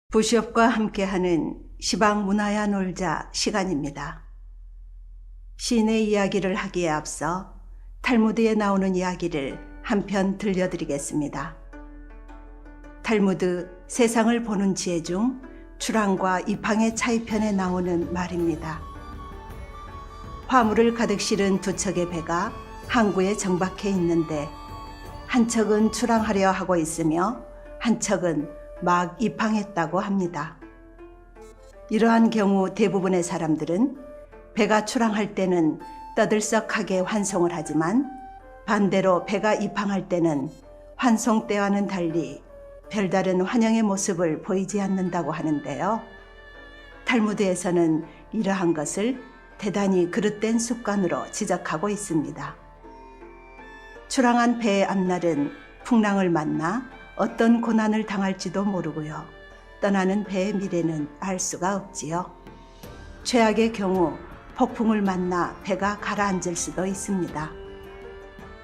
부시업과 함께하는 시방 문화야 놀자 시간입니다. 시인의 이야기를 하기에 앞서 탈무드에 나오는 이야기를 한편 들려드리겠습니다. 탈무드 세상을 보는 지혜 중 출항과 입항의 차이편에 나오는 말입니다. 화물을 가득 실은 두 척의 배가 항구에 정박해 있는데 한 척은 출항하려 하고 있으며 한 척은 막 입항했다고 합니다. 이러한 경우 대부분의 사람들은 배가 출항할 때는 떠들썩하게 환송을 하지만 반대로 배가 입항할 때는 환송 때와는 달리 별다른 환영의 모습을 보이지 않는다고 하는데요. 탈무드에서는 이러한 것을 대단히 그릇된 습관으로 지적하고 있습니다. 출항한 배의 앞날은 풍랑을 만나 어떤 고난을 당할지도 모르고요. 떠나는 배의 미래는 알 수가 없지요. 최악의 경우 폭풍을 만나 배가 가라앉을 수도 있습니다.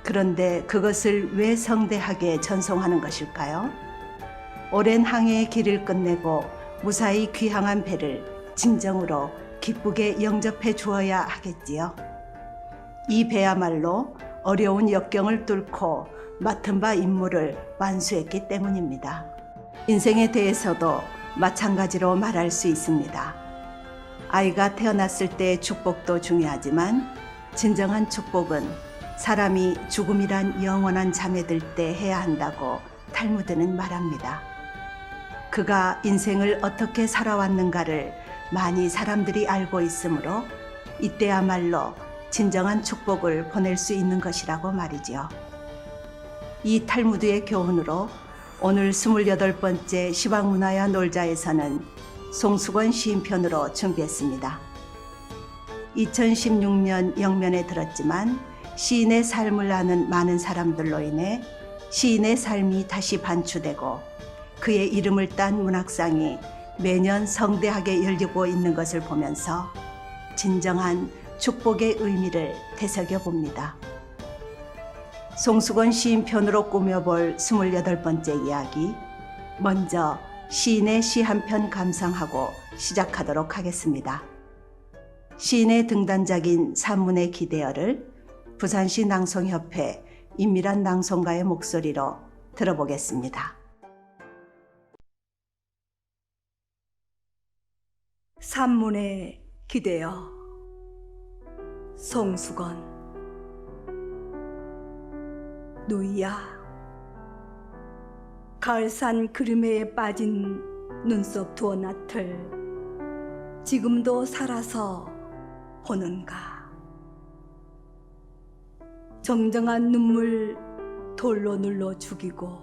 그런데 그것을 왜 성대하게 전송하는 것일까요? 오랜 항해의 길을 끝내고 무사히 귀향한 배를 진정으로 기쁘게 영접해 주어야 하겠지요. 이 배야말로 어려운 역경을 뚫고 맡은 바 임무를 완수했기 때문입니다. 인생에 대해서도 마찬가지로 말할 수 있습니다. 아이가 태어났을 때의 축복도 중요하지만 진정한 축복은 사람이 죽음이란 영원한 잠에 들 때 해야 한다고 탈무드는 말합니다. 그가 인생을 어떻게 살아왔는가를 많이 사람들이 알고 있으므로 이때야말로 진정한 축복을 보낼 수 있는 것이라고 말이죠. 이 탈무드의 교훈으로 오늘 28번째 시방문화야 놀자에서는 송수건 시인편으로 준비했습니다. 2016년 영면에 들었지만 시인의 삶을 아는 많은 사람들로 인해 시인의 삶이 다시 반추되고 그의 이름을 딴 문학상이 매년 성대하게 열리고 있는 것을 보면서 진정한 축복의 의미를 되새겨 봅니다. 송수건 시인 편으로 꾸며볼 28번째 이야기, 먼저 시인의 시 한 편 감상하고 시작하도록 하겠습니다. 시인의 등단작인 산문의 기대어를 부산시 낭송협회 임미란 낭송가의 목소리로 들어보겠습니다. 산문의 기대어 송수건. 누이야, 가을산 그림에 빠진 눈썹 두어 나틀 지금도 살아서 보는가. 정정한 눈물 돌로 눌러 죽이고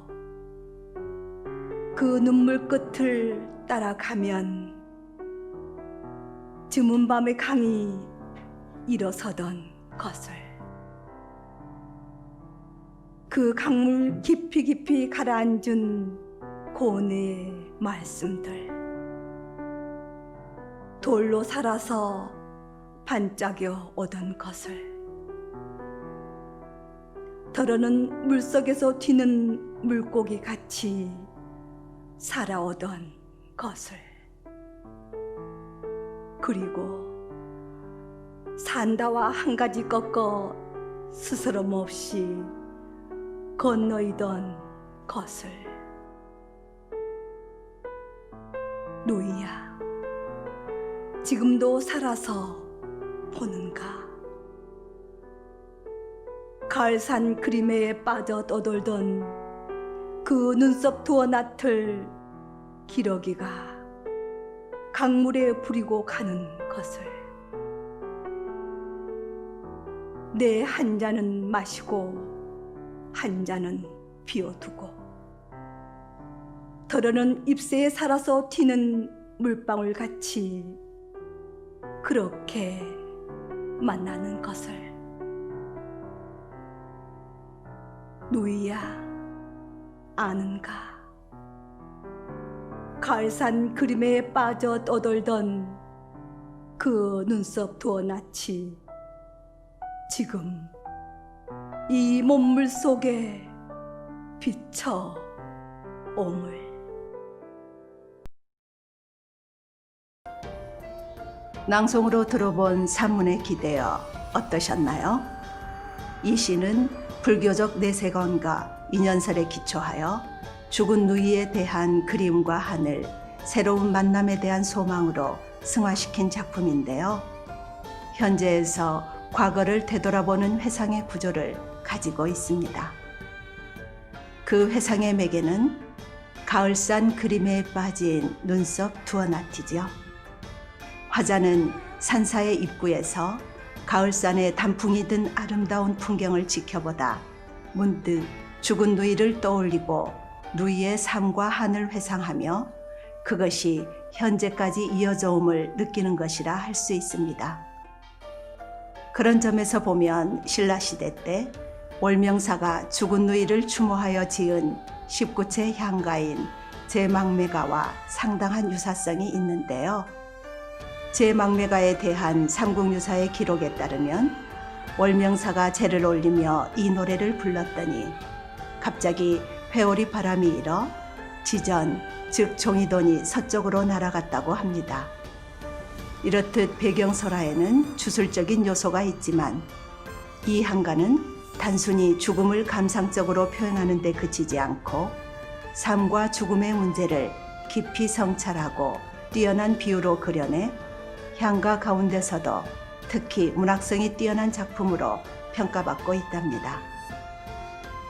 그 눈물 끝을 따라가면 드문 밤의 강이 일어서던 것을, 그 강물 깊이 가라앉은 고뇌의 말씀들, 돌로 살아서 반짝여 오던 것을, 더러는 물속에서 튀는 물고기 같이 살아오던 것을, 그리고 산다와 한 가지 꺾어 스스럼 없이 건너이던 것을. 누이야, 지금도 살아서 보는가. 가을산 그림에 빠져 떠돌던 그 눈썹 두어 나틀 기러기가 강물에 부리고 가는 것을. 내 한 잔은 마시고 한 잔은 비워두고 더러는 잎새에 살아서 튀는 물방울 같이 그렇게 만나는 것을. 누이야, 아는가. 가을산 그림에 빠져 떠돌던 그 눈썹 두어 낯이 지금 이 몸물 속에 비쳐 오물. 낭송으로 들어본 산문에 기대어 어떠셨나요? 이 시는 불교적 내세관과 인연설에 기초하여 죽은 누이에 대한 그리움과 하늘, 새로운 만남에 대한 소망으로 승화시킨 작품인데요. 현재에서 과거를 되돌아보는 회상의 구조를 가지고 있습니다. 그 회상의 매개는 가을산 그림에 빠진 눈썹 두어나티지요. 화자는 산사의 입구에서 가을산에 단풍이 든 아름다운 풍경을 지켜보다 문득 죽은 누이를 떠올리고 누이의 삶과 한을 회상하며 그것이 현재까지 이어져옴을 느끼는 것이라 할 수 있습니다. 그런 점에서 보면 신라시대 때 월명사가 죽은 누이를 추모하여 지은 19채 향가인 제망매가와 상당한 유사성이 있는데요. 제망매가에 대한 삼국유사의 기록에 따르면 월명사가 제를 올리며 이 노래를 불렀더니 갑자기 회오리 바람이 일어 지전, 즉 종이돈이 서쪽으로 날아갔다고 합니다. 이렇듯 배경설화에는 주술적인 요소가 있지만 이 향가는 단순히 죽음을 감상적으로 표현하는 데 그치지 않고 삶과 죽음의 문제를 깊이 성찰하고 뛰어난 비유로 그려내 향가 가운데서도 특히 문학성이 뛰어난 작품으로 평가받고 있답니다.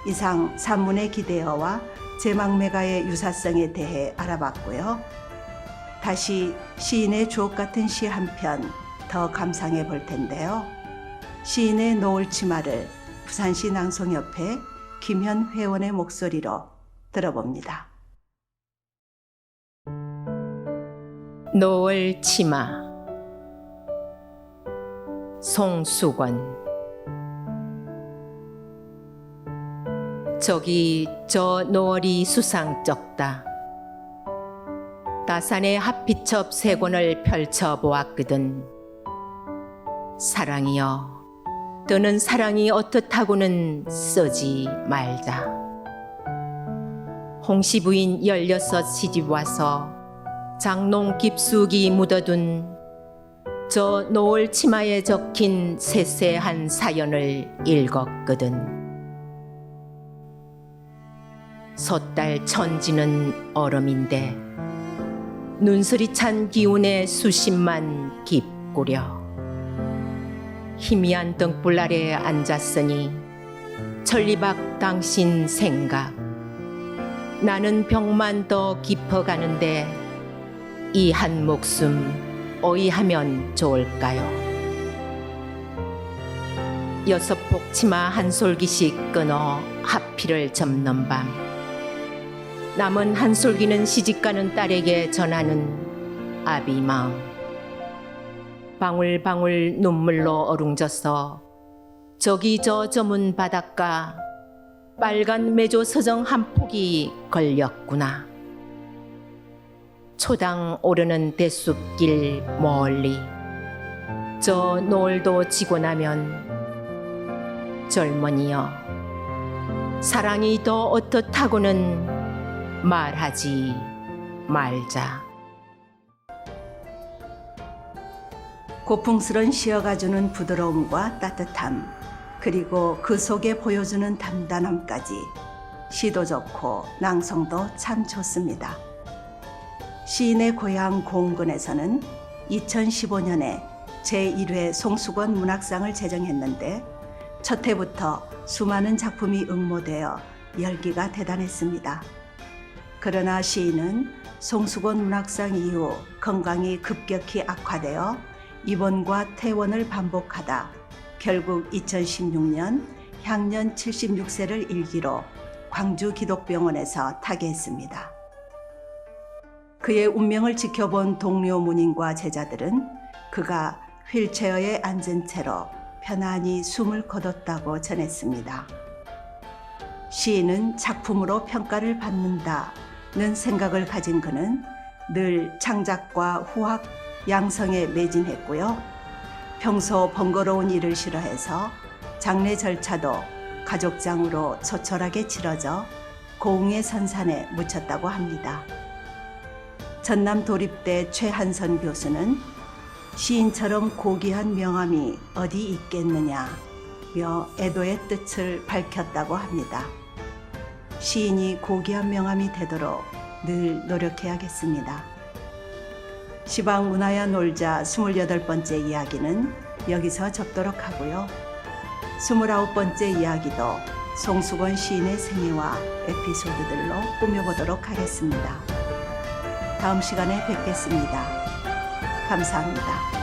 이상 산문의 기대어와 제망매가의 유사성에 대해 알아봤고요. 다시 시인의 주옥같은 시 한 편 더 감상해 볼 텐데요. 시인의 노을치마를 부산시 낭송협회 김현 회원의 목소리로 들어봅니다. 노을치마 송수건. 저기 저 노을이 수상쩍다. 다산의 핫피첩 세 권을 펼쳐보았거든. 사랑이여, 너는 사랑이 어떻다고는 쓰지 말자. 홍씨 부인 16 시집 와서 장롱 깊숙이 묻어둔 저 노을 치마에 적힌 세세한 사연을 읽었거든. 섣달 천지는 얼음인데 눈소리 찬 기운에 수심만 깊구려. 희미한 등불 아래 앉았으니 천리박 당신 생각. 나는 벽만 더 깊어가는데 이 한 목숨 어이하면 좋을까요? 6폭 치마 한 솔기씩 끊어 하피를 접는 밤, 남은 한 솔기는 시집가는 딸에게 전하는 아비 마음. 방울방울 눈물로 어룽져서 저기 저 저문 바닷가 빨간 메조 서정 한 폭이 걸렸구나. 초당 오르는 대숲길 멀리 저 노을도 지고 나면 젊은이여, 사랑이 더 어떻다고는 말하지 말자. 고풍스런 시어가 주는 부드러움과 따뜻함, 그리고 그 속에 보여주는 담담함까지 시도 좋고 낭송도 참 좋습니다. 시인의 고향 공군에서는 2015년에 제1회 송수건 문학상을 제정했는데 첫 해부터 수많은 작품이 응모되어 열기가 대단했습니다. 그러나 시인은 송수건 문학상 이후 건강이 급격히 악화되어 입원과 퇴원을 반복하다 결국 2016년 향년 76세를 일기로 광주 기독병원에서 타계했습니다. 그의 운명을 지켜본 동료 문인과 제자들은 그가 휠체어에 앉은 채로 편안히 숨을 거뒀다고 전했습니다. 시인은 작품으로 평가를 받는다는 생각을 가진 그는 늘 창작과 후학, 양성에 매진했고요. 평소 번거로운 일을 싫어해서 장례 절차도 가족장으로 소철하게 치러져 고흥의 선산에 묻혔다고 합니다. 전남 도립대 최한선 교수는 시인처럼 고귀한 명함이 어디 있겠느냐며 애도의 뜻을 밝혔다고 합니다. 시인이 고귀한 명함이 되도록 늘 노력해야겠습니다. 시방 문화야 놀자 28번째 이야기는 여기서 접도록 하고요. 29번째 이야기도 송수건 시인의 생애와 에피소드들로 꾸며보도록 하겠습니다. 다음 시간에 뵙겠습니다. 감사합니다.